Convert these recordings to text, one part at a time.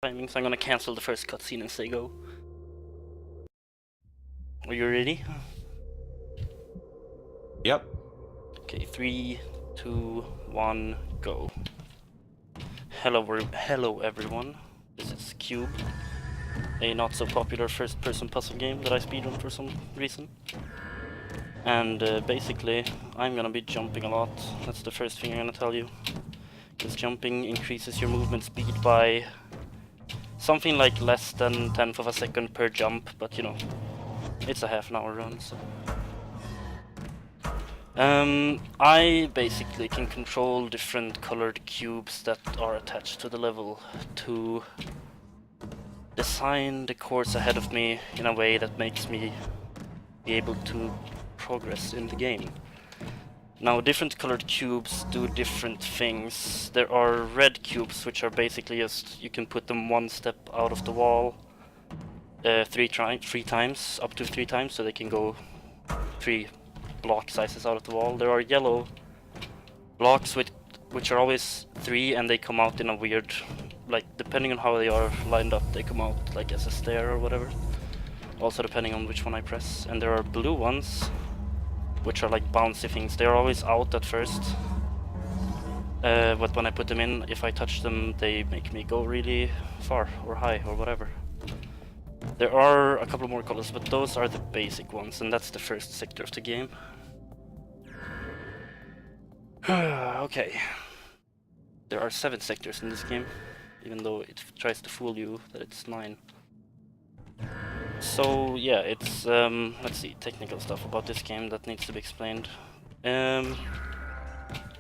timing, so I'm gonna cancel the first cutscene and say go. Are you ready? Yep. Okay, 3, 2, 1, go. Hello everyone. This is Q.U.B.E, a not so popular first-person puzzle game that I speedrun for some reason. And basically, I'm gonna be jumping a lot. That's the first thing I'm gonna tell you. Because jumping increases your movement speed by something like less than 1/10 of a second per jump, but you know, it's a half-an-hour run, so... I basically can control different colored cubes that are attached to the level to design the course ahead of me in a way that makes me be able to progress in the game. Now, different colored cubes do different things. There are red cubes, which are basically just, you can put them one step out of the wall three times, up to 3 times, so they can go 3 block sizes out of the wall. There are yellow blocks which are always 3, and they come out in a weird, like, depending on how they are lined up, they come out like as a stair or whatever. Also depending on which one I press. And there are blue ones, which are like bouncy things. They are always out at first, but when I put them in, if I touch them, they make me go really far or high or whatever. There are a couple more colors, but those are the basic ones, and that's the first sector of the game. Okay. There are 7 sectors in this game, even though it tries to fool you that it's 9. So yeah, it's let's see, technical stuff about this game that needs to be explained.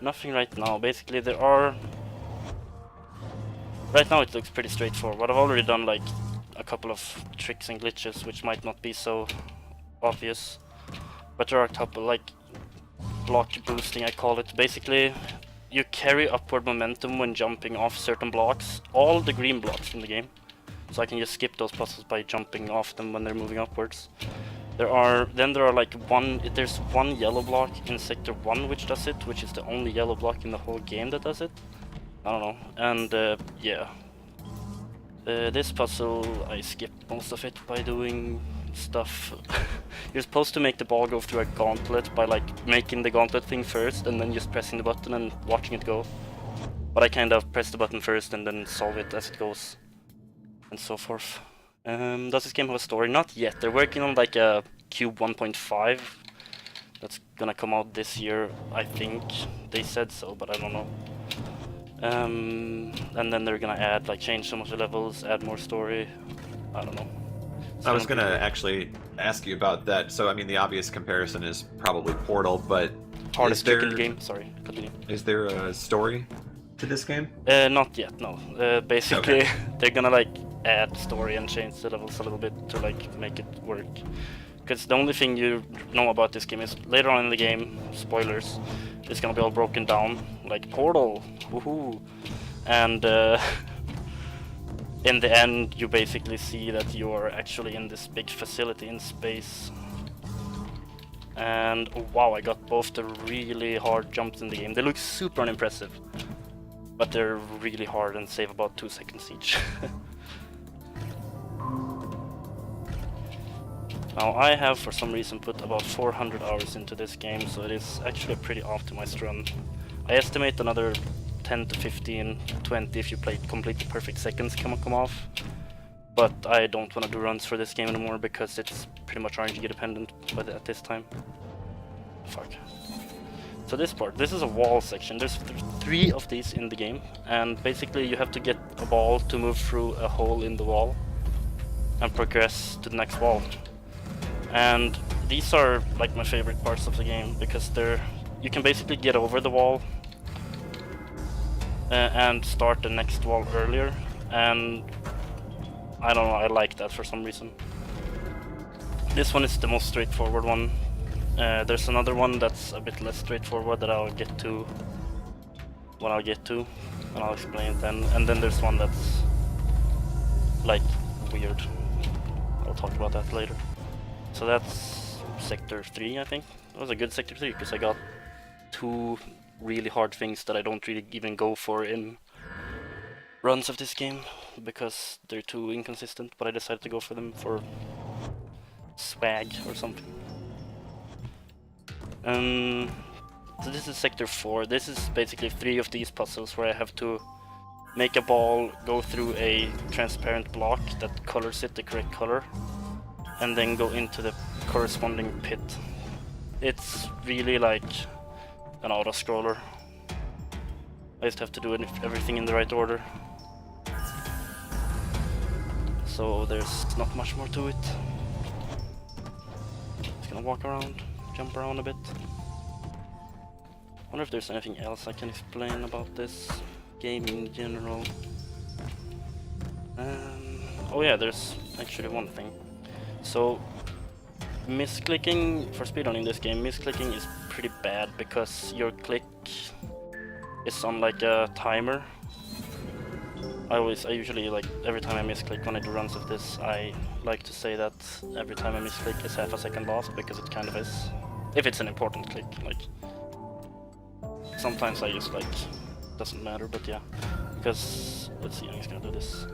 Nothing right now. Basically, there are... Right now it looks pretty straightforward. I've already done like a couple of tricks and glitches which might not be so obvious, but there are a couple, like block boosting I call it. Basically, you carry upward momentum when jumping off certain blocks, all the green blocks in the game. So I can just skip those puzzles by jumping off them when they're moving upwards. There are like there's one yellow block in sector 1 which does it, which is the only yellow block in the whole game that does it. I don't know. And yeah. This puzzle, I skipped most of it by doing stuff. You're supposed to make the ball go through a gauntlet by like making the gauntlet thing first and then just pressing the button and watching it go. But I kind of press the button first and then solve it as it goes, and so forth. Does this game have a story? Not yet. They're working on like a Q.U.B.E 1.5 that's gonna come out this year, I think. They said so, but I don't know. And then they're gonna add, like, change some of the levels, add more story. I don't know. I was gonna actually ask you about that. So I mean, the obvious comparison is probably Portal, but Hardest chicken game. Sorry, continue. Is there a story to this game? Not yet. No. Basically, okay. They're gonna like add story and change the levels a little bit to like make it work. Because the only thing you know about this game is later on in the game, spoilers, it's gonna be all broken down, like Portal, woohoo! And in the end, you basically see that you are actually in this big facility in space. And oh, wow, I got both the really hard jumps in the game. They look super unimpressive, but they're really hard and save about 2 seconds each. Now, I have for some reason put about 400 hours into this game, so it is actually a pretty optimized run. I estimate another 10 to 15, 20 if you play complete perfect seconds come off. But I don't want to do runs for this game anymore because it's pretty much RNG dependent at this time. Fuck. So this part, this is a wall section. There's 3 of these in the game, and basically you have to get a ball to move through a hole in the wall and progress to the next wall. And these are like my favorite parts of the game because you can basically get over the wall and start the next wall earlier, and I don't know, I like that for some reason. This one is the most straightforward one. There's another one that's a bit less straightforward that I'll get to when I'll get to, and I'll explain it then. And then there's one that's like weird. I'll talk about that later. So that's sector 3, I think. It was a good sector 3 because I got 2 really hard things that I don't really even go for in runs of this game. because they're too inconsistent, but I decided to go for them for swag or something. So this is sector 4. This is basically 3 of these puzzles where I have to make a ball go through a transparent block that colors it the correct color, and then go into the corresponding pit. It's really like an auto-scroller. I just have to do everything in the right order. So there's not much more to it. Just gonna walk around, jump around a bit. Wonder if there's anything else I can explain about this game in general. Oh yeah, there's actually one thing. So misclicking for speedrunning this game, misclicking is pretty bad because your click is on like a timer. I usually, like, every time I misclick when I do runs of this, I like to say that every time I misclick is half a second lost, because it kind of is. If it's an important click, like, sometimes I just, like, doesn't matter, but yeah. Because, let's see, I'm just gonna do this.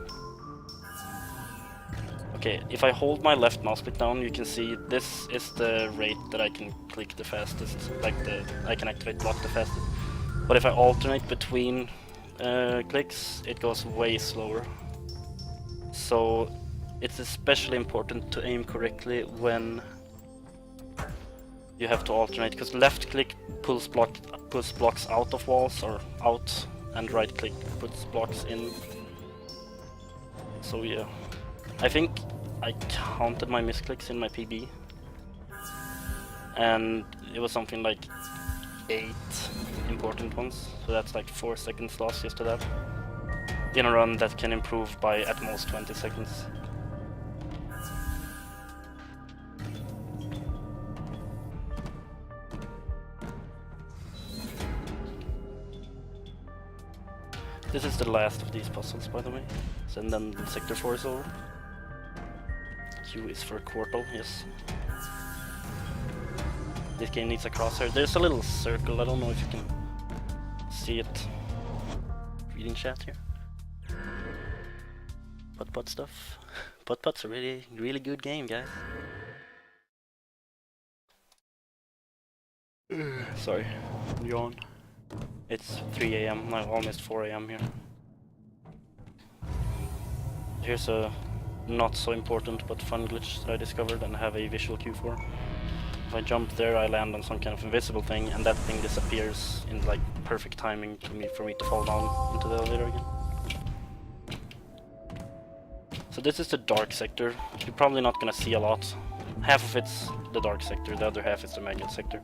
Okay, if I hold my left mouse click down, you can see this is the rate that I can click the fastest, like I can activate block the fastest. But if I alternate between clicks, it goes way slower. So it's especially important to aim correctly when you have to alternate, because left click pulls blocks out of walls or out, and right click puts blocks in. So yeah, I think I counted my misclicks in my PB, and it was something like 8 important ones, so that's like 4 seconds lost just to that. In a run that can improve by at most 20 seconds. This is the last of these puzzles, by the way. So, and then sector 4 is over. Q is for quartal, yes. This game needs a crosshair. There's a little circle, I don't know if you can see it. Reading chat here. Putt stuff. Putt's a really good game, guys. Sorry, yawn. It's 3 AM, now almost 4 AM here. Here's a not so important but fun glitch that I discovered and have a visual cue for. If I jump there, I land on some kind of invisible thing, and that thing disappears in like perfect timing for me to fall down into the elevator again. So this is the dark sector. You're probably not gonna see a lot. Half of it's the dark sector, the other half is the magnet sector.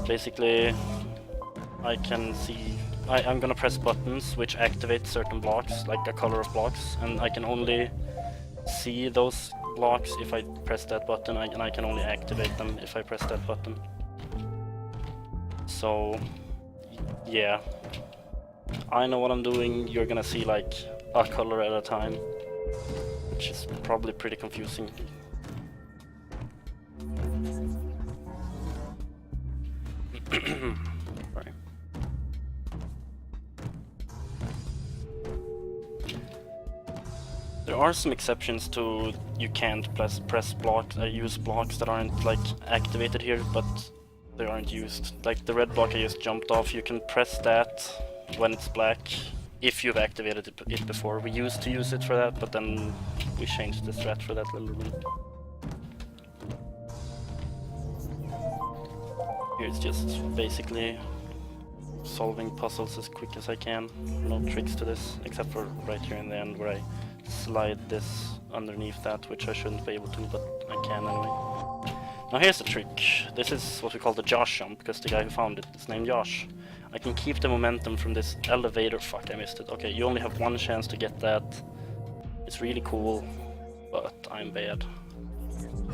Basically, I can see... I'm gonna press buttons which activate certain blocks, like a color of blocks, and I can only see those blocks if I press that button, and I can only activate them if I press that button. So, yeah. I know what I'm doing. You're gonna see like a color at a time, which is probably pretty confusing. Sorry. There are some exceptions to you can't press blocks, use blocks that aren't like activated here, but they aren't used. Like the red block I just jumped off, you can press that when it's black if you've activated it before. We used to use it for that, but then we changed the strat for that little bit. Here's just basically solving puzzles as quick as I can. No tricks to this, except for right here in the end where I slide this underneath that, which I shouldn't be able to, but I can anyway. Now here's the trick. This is what we call the Josh jump, because the guy who found it is named Josh. I can keep the momentum from this elevator. Fuck, I missed it. Okay, you only have one chance to get that. It's really cool, but I'm bad.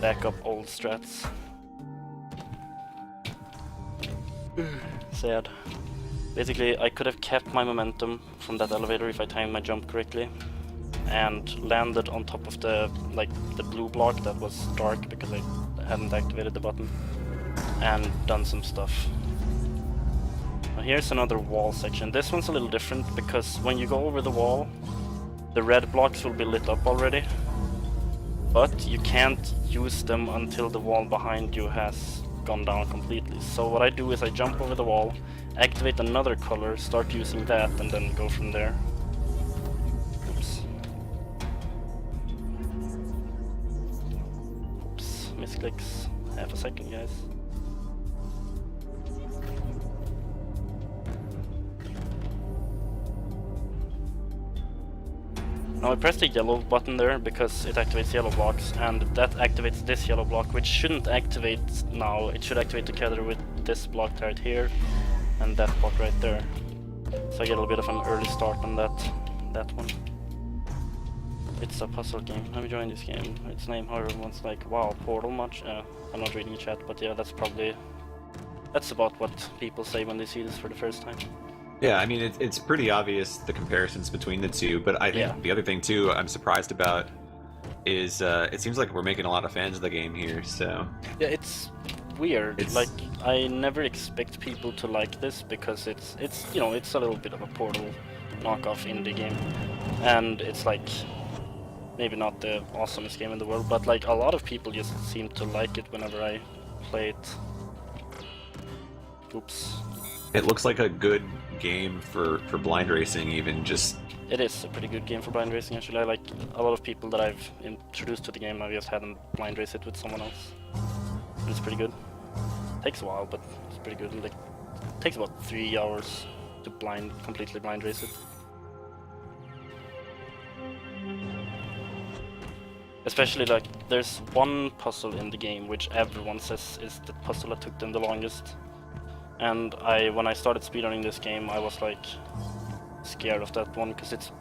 Back up old strats. Sad. Basically, I could have kept my momentum from that elevator if I timed my jump correctly, and landed on top of the blue block that was dark because I hadn't activated the button, and done some stuff. Now here's another wall section. This one's a little different because when you go over the wall, the red blocks will be lit up already, but you can't use them until the wall behind you has gone down completely. So what I do is I jump over the wall, activate another color, start using that, and then go from there. Oops. Oops, misclicks. Half a second, guys. Now I press the yellow button there because it activates yellow blocks, and that activates this yellow block, which shouldn't activate now. It should activate together with this block right here and that block right there. So I get a little bit of an early start on that one. It's a puzzle game. I'm enjoying this game. Its name, how everyone's like, wow, Portal much? I'm not reading the chat, but yeah, that's about what people say when they see this for the first time. Yeah, I mean, it's pretty obvious the comparisons between the two, but I think the other thing, too, I'm surprised about is it seems like we're making a lot of fans of the game here, so... Yeah, it's weird. Like, I never expect people to like this because it's you know, it's a little bit of a Portal knockoff indie game. And it's like, maybe not the awesomest game in the world, but like a lot of people just seem to like it whenever I play it. Oops. It looks like a good game for blind racing, even just... It is a pretty good game for blind racing, actually. I like a lot of people that I've introduced to the game, I've just had them blind race it with someone else. And it's pretty good. Takes a while, but it's pretty good. Like, it takes about 3 hours to completely blind race it. Especially, like, there's one puzzle in the game which everyone says is the puzzle that took them the longest. And when I started speedrunning this game, I was like scared of that one because it's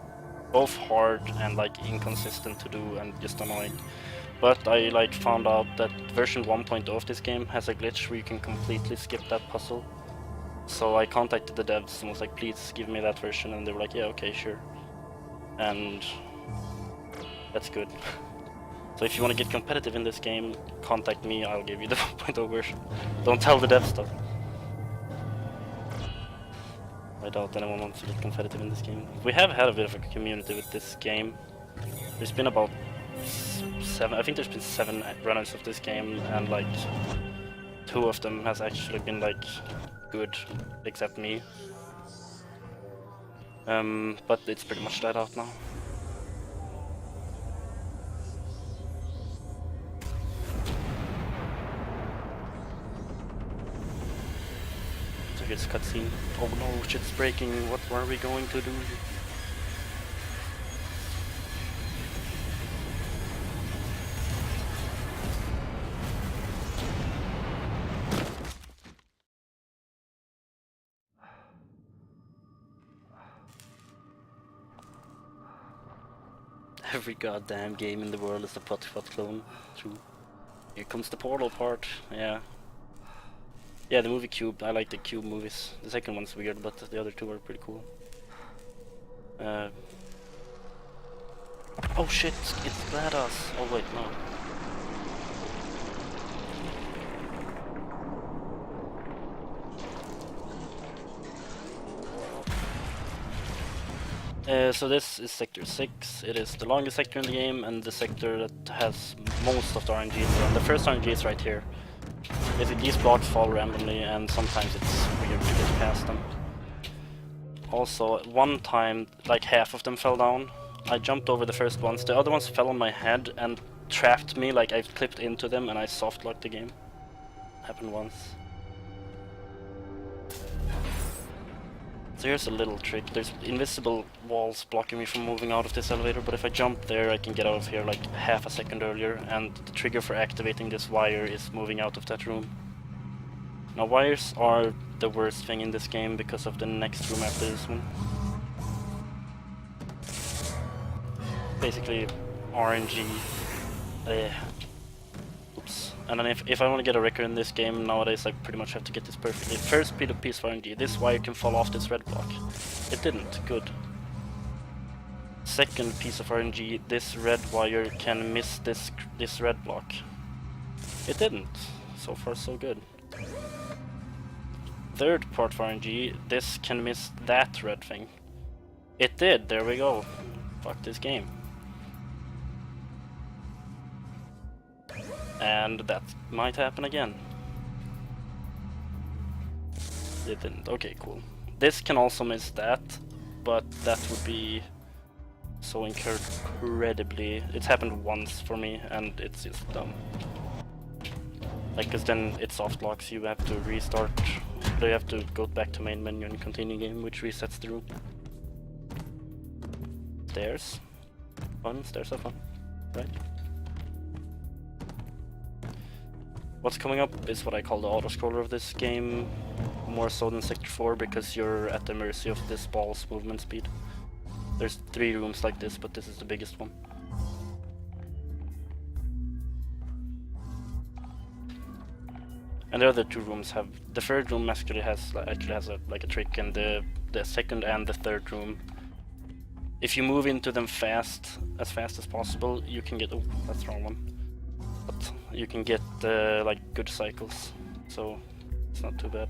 both hard and like inconsistent to do and just annoying. But I like found out that version 1.0 of this game has a glitch where you can completely skip that puzzle. So I contacted the devs and was like, please give me that version, and they were like, yeah, okay, sure. And that's good. So if you want to get competitive in this game, contact me, I'll give you the 1.0 version. Don't tell the devs stuff. I doubt anyone wants to get competitive in this game. We have had a bit of a community with this game. There's been about 7, I think there's been 7 runners of this game, and like 2 of them has actually been like good, except me. But it's pretty much died out now. It's cutscene. Oh no, shit's breaking. What are we going to do? Every goddamn game in the world is a pot clone. True. Here comes the Portal part. Yeah. Yeah, the movie Q.U.B.E. I like the Q.U.B.E. movies. The second one's weird, but the other 2 are pretty cool. Oh shit, it's GLaDOS. Oh wait, no. So this is Sector 6. It is the longest sector in the game and the sector that has most of the RNG in there. And the first RNG is right here. Basically, these blocks fall randomly, and sometimes it's weird to get past them. Also, at one time, like half of them fell down. I jumped over the first ones. The other ones fell on my head and trapped me, like I clipped into them and I soft-locked the game. Happened once. So here's a little trick. There's invisible walls blocking me from moving out of this elevator, but if I jump there I can get out of here like half a second earlier, and the trigger for activating this wire is moving out of that room. Now wires are the worst thing in this game because of the next room after this one. Basically RNG. Oops. And then if I want to get a record in this game nowadays, I pretty much have to get this perfectly. First piece of RNG, this wire can fall off this red block. It didn't, good. Second piece of RNG, this red wire can miss this red block. It didn't. So far so good. third part of RNG, this can miss that red thing. It did, there we go. Fuck this game. And that might happen again. It didn't, okay, cool. This can also miss that, but that would be so incredibly... It's happened once for me, and it's just dumb. Like, cause then it soft locks, you have to restart, you have to go back to main menu and continue game, which resets the room. Stairs. Fun, stairs are fun, right? What's coming up is what I call the auto-scroller of this game, more so than Sector 4, because you're at the mercy of this ball's movement speed. There's 3 rooms like this, but this is the biggest one. And the other 2 rooms have... The third room actually has a trick, and the second and the third room, if you move into them fast as possible, you can get... Oh, that's the wrong one. But you can get like good cycles, so it's not too bad.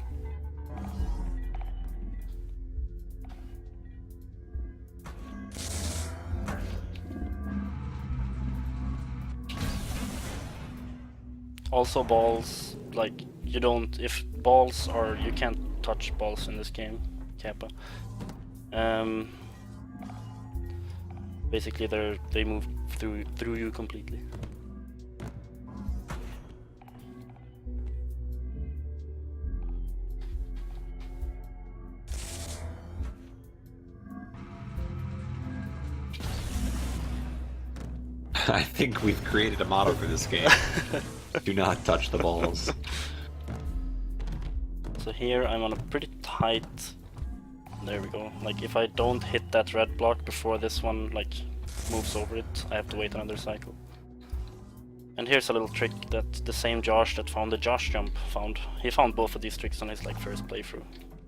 Also balls, like you don't, if balls are, you can't touch balls in this game, Kappa. Basically they move through you completely. I think we've created a motto for this game. Do not touch the balls. So here I'm on a pretty tight... There we go. Like if I don't hit that red block before this one like moves over it, I have to wait another cycle. And here's a little trick that the same Josh that found the Josh jump found. He found both of these tricks on his like first playthrough.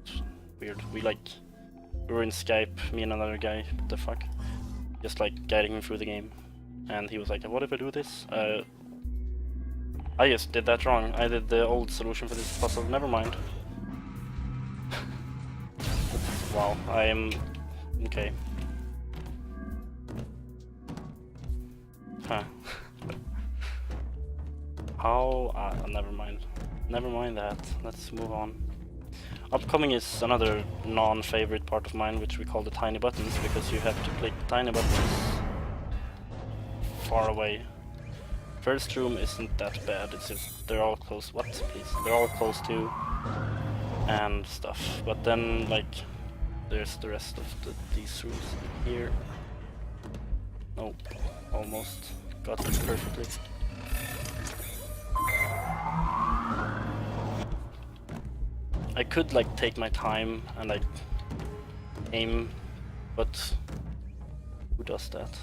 It's weird. We were in Skype, me and another guy, what the fuck? Just like guiding him through the game. And he was like, what if I do this? I just did that wrong. I did the old solution for this puzzle. Never mind. Wow, I am... okay. Huh. How... never mind. Never mind that. Let's move on. Upcoming is another non-favorite part of mine, which we call the tiny buttons, because you have to click tiny buttons far away. First room isn't that bad, it's just they're all close. What, please? They're all close to and stuff. But then, like, there's the rest of these rooms here. Nope, almost got them perfectly. I could like take my time and like aim, but who does that?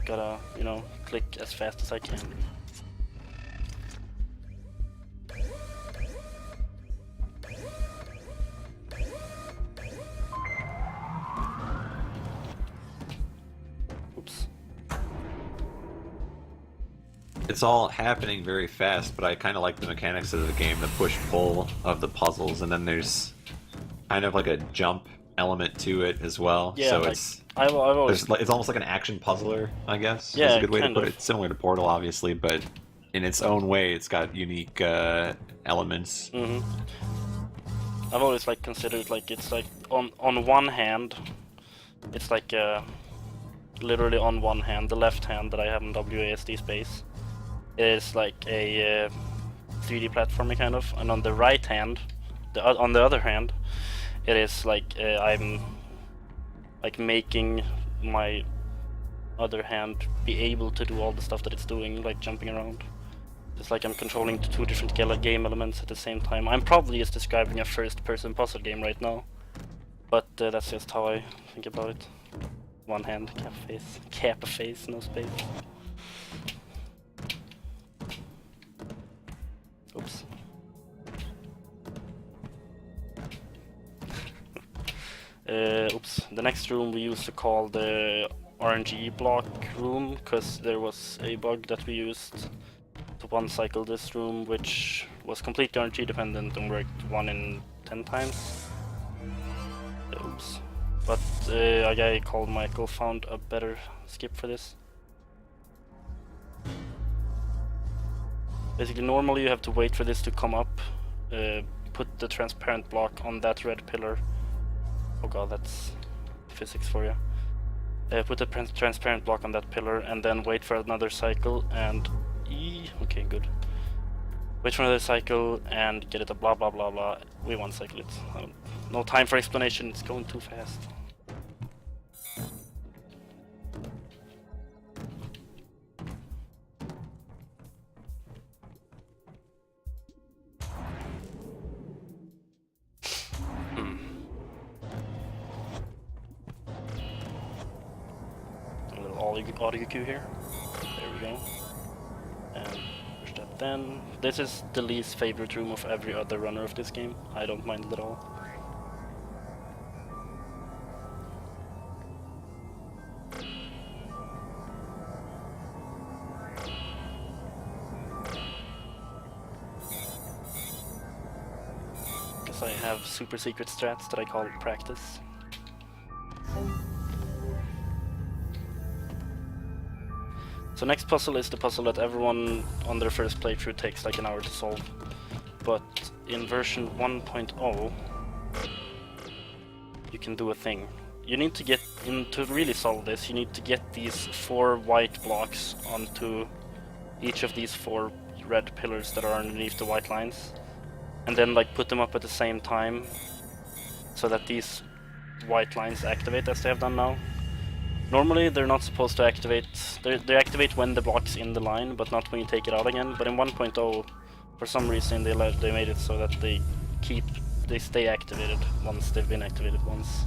Gotta, you know, click as fast as I can. Oops. It's all happening very fast, but I kind of like the mechanics of the game, the push-pull of the puzzles, and then there's kind of like a jump element to it as well. Yeah, so like, it's it's almost like an action puzzler, I guess. Yeah, is a good way to put of. it. Similar to Portal, obviously, but in its own way, it's got unique elements. Mm-hmm. I've always like considered like it's like on one hand, it's like literally on one hand, the left hand that I have in WASD space is like a 3D platformer kind of, and on the right hand, on the other hand, it is like I'm like making my other hand be able to do all the stuff that it's doing, like jumping around. It's like I'm controlling the 2 different game elements at the same time. I'm probably just describing a first-person puzzle game right now, but that's just how I think about it. One hand, cap a face, no space. Oops. Oops. The next room we used to call the RNG block room, because there was a bug that we used to one cycle this room, which was completely RNG dependent and worked 1 in 10 times. Oops. But a guy called Michael found a better skip for this. Basically, normally you have to wait for this to come up, put the transparent block on that red pillar. Oh god, that's physics for you. Put the transparent block on that pillar and then wait for another cycle and... Okay, good. Wait for another cycle and get it a blah blah blah blah. We one cycle it. No time for explanation, it's going too fast. A little audio cue here. There we go. And push that then. This is the least favorite room of every other runner of this game. I don't mind it at all. Because I have super secret strats that I call practice. So next puzzle is the puzzle that everyone on their first playthrough takes like an hour to solve. But in version 1.0 you can do a thing. You need to get to really solve this, you need to get these 4 white blocks onto each of these 4 red pillars that are underneath the white lines. And then like put them up at the same time so that these white lines activate as they have done now. Normally they're not supposed to activate, they activate when the block's in the line, but not when you take it out again. But in 1.0, for some reason they made it so that they stay activated once they've been activated once.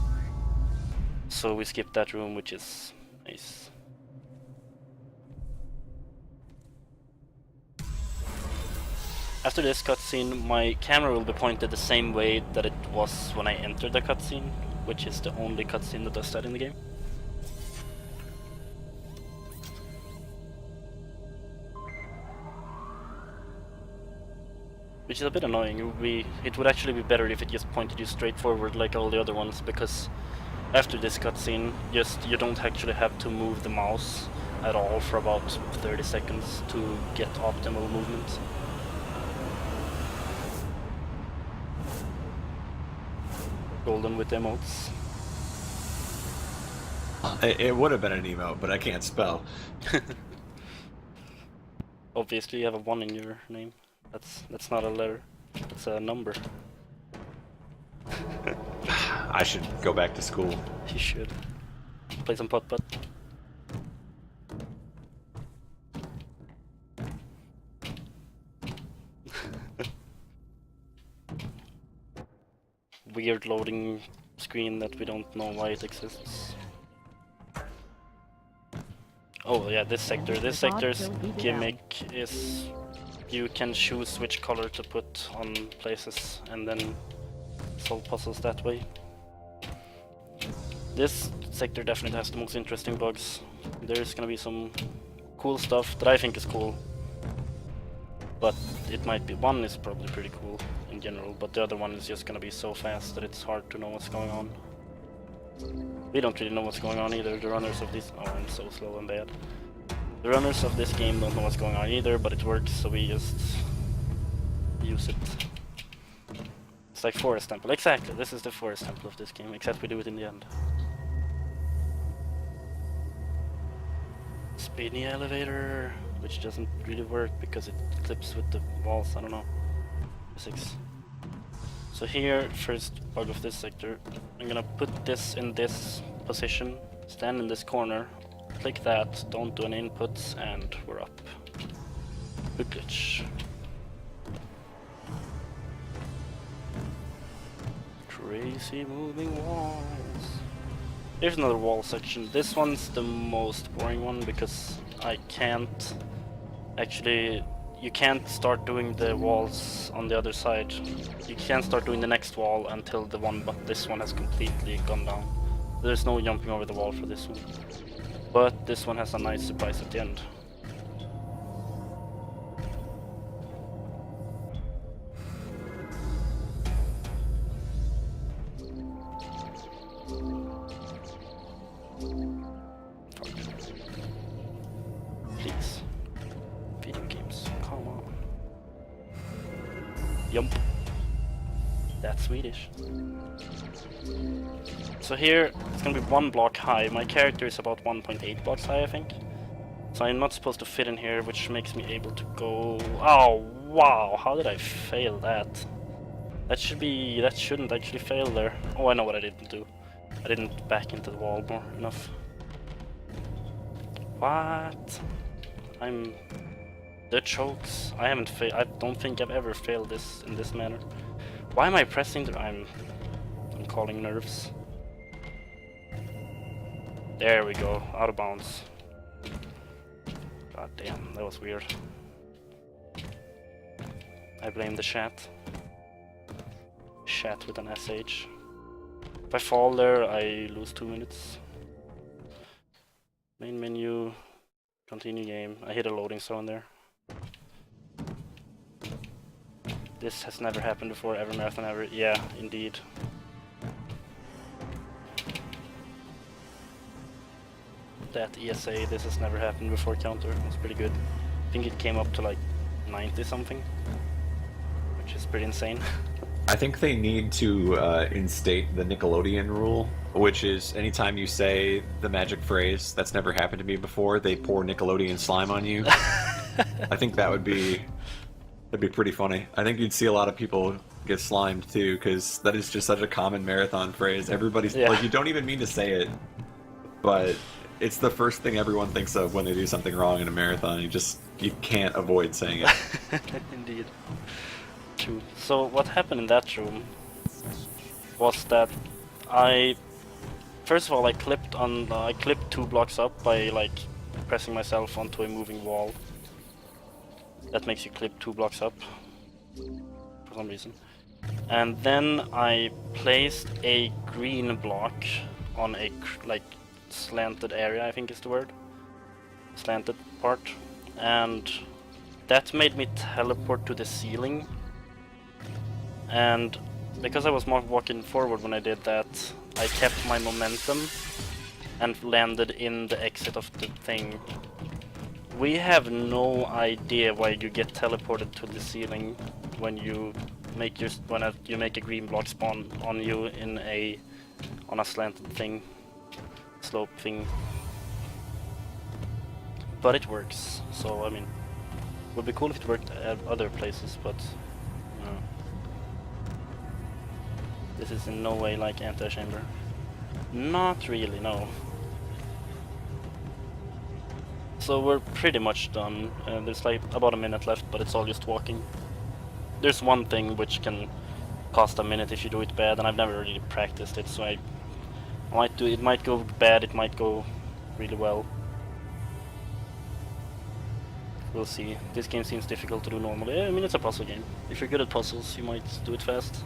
So we skipped that room, which is nice. After this cutscene, my camera will be pointed the same way that it was when I entered the cutscene, which is the only cutscene that does that in the game. Which is a bit annoying. It would actually be better if it just pointed you straight forward like all the other ones, because after this cutscene, you don't actually have to move the mouse at all for about 30 seconds to get optimal movement. Golden with emotes. It would have been an emote, but I can't spell. Obviously you have a 1 in your name. That's not a letter, it's a number. I should go back to school. You should. Play some putt-putt. Weird loading screen that we don't know why it exists. Oh yeah, this sector's gimmick is you can choose which color to put on places and then solve puzzles that way. This sector definitely has the most interesting bugs. There's gonna be some cool stuff that I think is cool, but it might be, one is probably pretty cool in general, but the other one is just gonna be so fast that it's hard to know what's going on. We don't really know what's going on either. The runners of this... Oh, I'm so slow and bad. The runners of this game don't know what's going on either, but it works, so we just use it. It's like Forest Temple. Exactly, this is the Forest Temple of this game, except we do it in the end. Spinny elevator, which doesn't really work because it clips with the walls, I don't know. Physics. So here, first bug of this sector, I'm gonna put this in this position, stand in this corner, click that, don't do any inputs, and we're up. Good glitch. Crazy moving walls. Here's another wall section. This one's the most boring one because I can't actually... You can't start doing the walls on the other side. You can't start doing the next wall until this one has completely gone down. There's no jumping over the wall for this one. But this one has a nice surprise at the end. Yump. That's Swedish. So here, it's gonna be 1 block high. My character is about 1.8 blocks high, I think. So I'm not supposed to fit in here, which makes me able to go... Oh, wow! How did I fail that? That shouldn't actually fail there. Oh, I know what I didn't do. I didn't back into the wall more enough. What? The chokes. I don't think I've ever failed this in this manner. Why am I pressing the... I'm calling nerves. There we go. Out of bounds. God damn, that was weird. I blame the chat. Chat with an SH. If I fall there, I lose 2 minutes. Main menu. Continue game. I hit a loading zone there. This has never happened before, ever marathon ever. Yeah, indeed. That ESA, this has never happened before counter. It was pretty good. I think it came up to like 90 something, which is pretty insane. I think they need to instate the Nickelodeon rule, which is anytime you say the magic phrase, "That's never happened to me before," they pour Nickelodeon slime on you. I think that'd be pretty funny. I think you'd see a lot of people get slimed too, because that is just such a common marathon phrase. Everybody's like, you don't even mean to say it, but it's the first thing everyone thinks of when they do something wrong in a marathon. You can't avoid saying it. Indeed. True. So what happened in that room was that first of all I clipped 2 blocks up by like pressing myself onto a moving wall. That makes you clip 2 blocks up for some reason. And then I placed a green block on a like slanted area, I think is the word. Slanted part. And that made me teleport to the ceiling. And because I was walking forward when I did that, I kept my momentum and landed in the exit of the thing. We have no idea why you get teleported to the ceiling when you make a green block spawn on you on a slanted thing, slope thing. But it works. So I mean, it would be cool if it worked at other places, but no. This is in no way like anti-chamber. Not really, no. So we're pretty much done. There's like about a minute left, but it's all just walking. There's one thing which can cost a minute if you do it bad, and I've never really practiced it, so it might go bad, it might go really well. We'll see. This game seems difficult to do normally. I mean, it's a puzzle game. If you're good at puzzles, you might do it fast.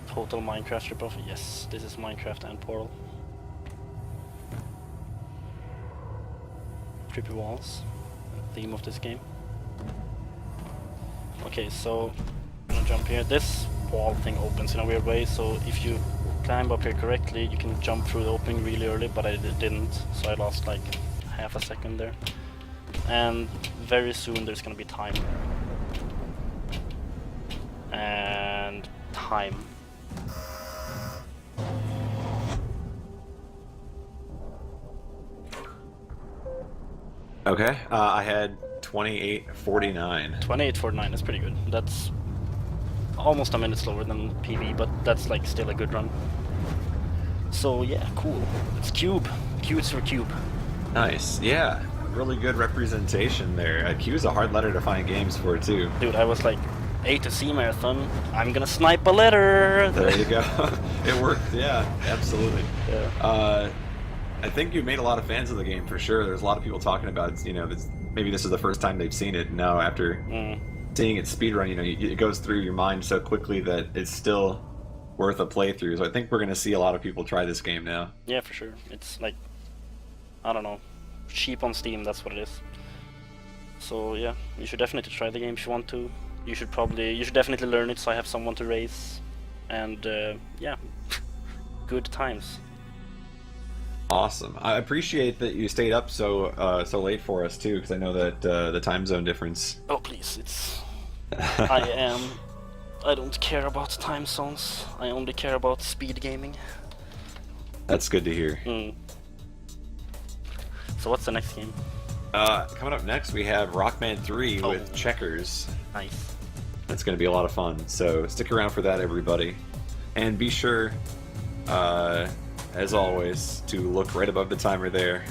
Total Minecraft ripoff. Yes, this is Minecraft and Portal. Creepy walls. Theme of this game. Okay, so I'm gonna jump here. This wall thing opens in a weird way, so if you climb up here correctly, you can jump through the opening really early, but I didn't, so I lost like half a second there. And very soon there's gonna be time. And time. Okay, I had 28:49. 28:49, that's pretty good. That's almost a minute slower than PB, but that's like still a good run. So yeah, cool. It's Q.U.B.E. Q is for Cube. Nice, yeah. Really good representation there. Q is a hard letter to find games for too. Dude, I was like, A to C marathon, I'm gonna snipe a letter! There you go. It worked, yeah, absolutely. Yeah. I think you made a lot of fans of the game for sure. There's a lot of people talking about, maybe this is the first time they've seen it. Now, after seeing it speedrun, it goes through your mind so quickly that it's still worth a playthrough. So I think we're going to see a lot of people try this game now. Yeah, for sure. It's like, I don't know, cheap on Steam, that's what it is. So yeah, you should definitely try the game if you want to. You should definitely learn it so I have someone to race. And yeah, good times. Awesome. I appreciate that you stayed up so late for us too, because I know that the time zone difference. Oh please, it's. I don't care about time zones. I only care about speed gaming. That's good to hear. So what's the next game? Coming up next, we have Rockman 3 with checkers. Nice. That's going to be a lot of fun. So stick around for that, everybody, and be sure, as always, to look right above the timer there,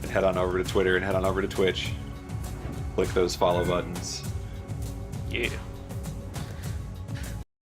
and head on over to Twitter and head on over to Twitch. Click those follow buttons. Yeah.